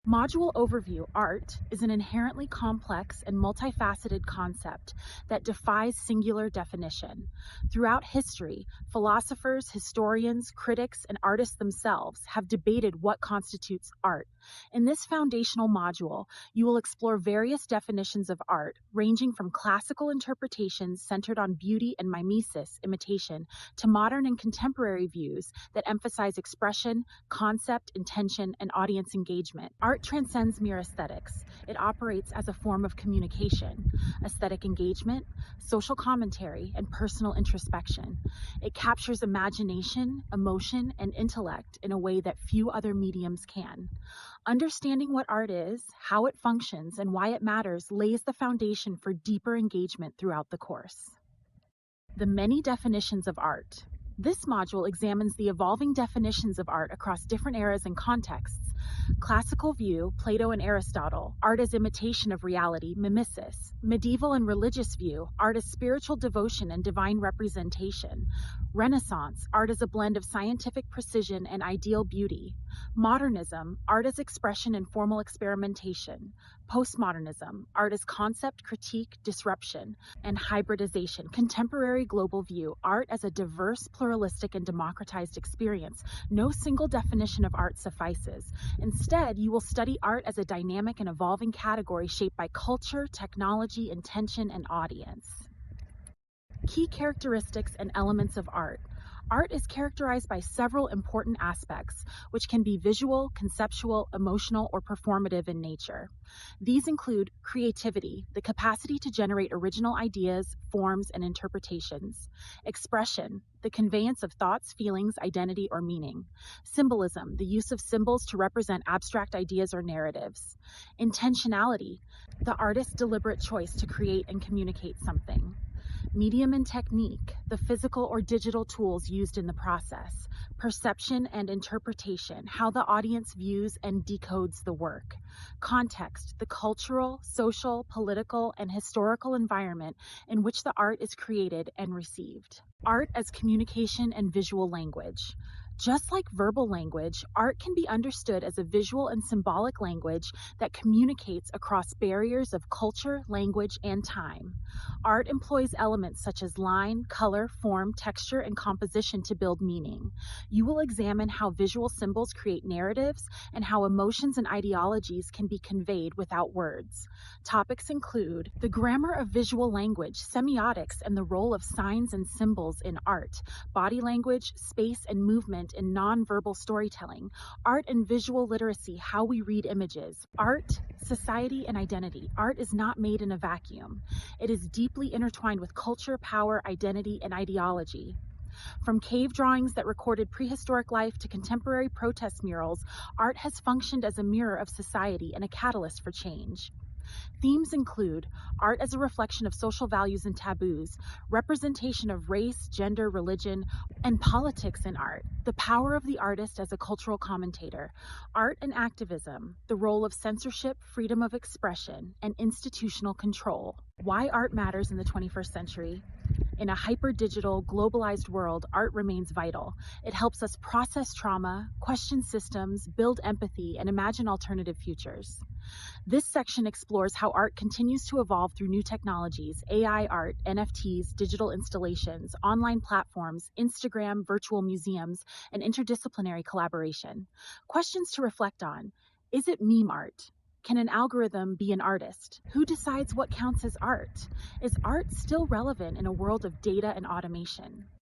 Module overview art is an inherently complex and multifaceted concept that defies singular definition. Throughout history, philosophers, historians, critics, and artists themselves have debated what constitutes art. In this foundational module, you will explore various definitions of art, ranging from classical interpretations centered on beauty and mimesis, imitation, to modern and contemporary views that emphasize expression, concept, intention, and audience engagement. Art transcends mere aesthetics. It operates as a form of communication, aesthetic engagement, social commentary, and personal introspection. It captures imagination, emotion, and intellect in a way that few other mediums can. Understanding what art is, how it functions, and why it matters lays the foundation for deeper engagement throughout the course. The many definitions of art. This module examines the evolving definitions of art across different eras and contexts. Classical view, Plato and Aristotle, art as imitation of reality, mimesis. Medieval and religious view, art as spiritual devotion and divine representation. Renaissance, art as a blend of scientific precision and ideal beauty. Modernism, art as expression and formal experimentation. Postmodernism, art as concept, critique, disruption. And hybridization, contemporary global view, art as a diverse, pluralistic, and democratized experience. No single definition of art suffices. Instead, you will study art as a dynamic and evolving category shaped by culture, technology, intention, and audience. Key characteristics and elements of art. Art is characterized by several important aspects, which can be visual, conceptual, emotional, or performative in nature. These include creativity, the capacity to generate original ideas, forms, and interpretations. Expression, the conveyance of thoughts, feelings, identity, or meaning. Symbolism, the use of symbols to represent abstract ideas or narratives. Intentionality, the artist's deliberate choice to create and communicate something. Medium and technique, the physical or digital tools used in the process. Perception and interpretation, how the audience views and decodes the work. Context, the cultural, social, political, and historical environment in which the art is created and received. Art as communication and visual language. Just like verbal language, art can be understood as a visual and symbolic language that communicates across barriers of culture, language, and time. Art employs elements such as line, color, form, texture, and composition to build meaning. You will examine how visual symbols create narratives and how emotions and ideologies can be conveyed without words. Topics include the grammar of visual language, semiotics, and the role of signs and symbols in art, body language, space, and movement in nonverbal storytelling, art and visual literacy, how we read images, art, society, and identity. Art is not made in a vacuum. It is deeply intertwined with culture, power, identity, and ideology. From cave drawings that recorded prehistoric life to contemporary protest murals, art has functioned as a mirror of society and a catalyst for change. Themes include art as a reflection of social values and taboos, representation of race, gender, religion, and politics in art, the power of the artist as a cultural commentator, art and activism, the role of censorship, freedom of expression, and institutional control. Why art matters in the 21st century. In a hyper-digital, globalized world, art remains vital. It helps us process trauma, question systems, build empathy, and imagine alternative futures. This section explores how art continues to evolve through new technologies, AI art, NFTs, digital installations, online platforms, Instagram, virtual museums, and interdisciplinary collaboration. Questions to reflect on. Is it meme art? Can an algorithm be an artist? Who decides what counts as art? Is art still relevant in a world of data and automation?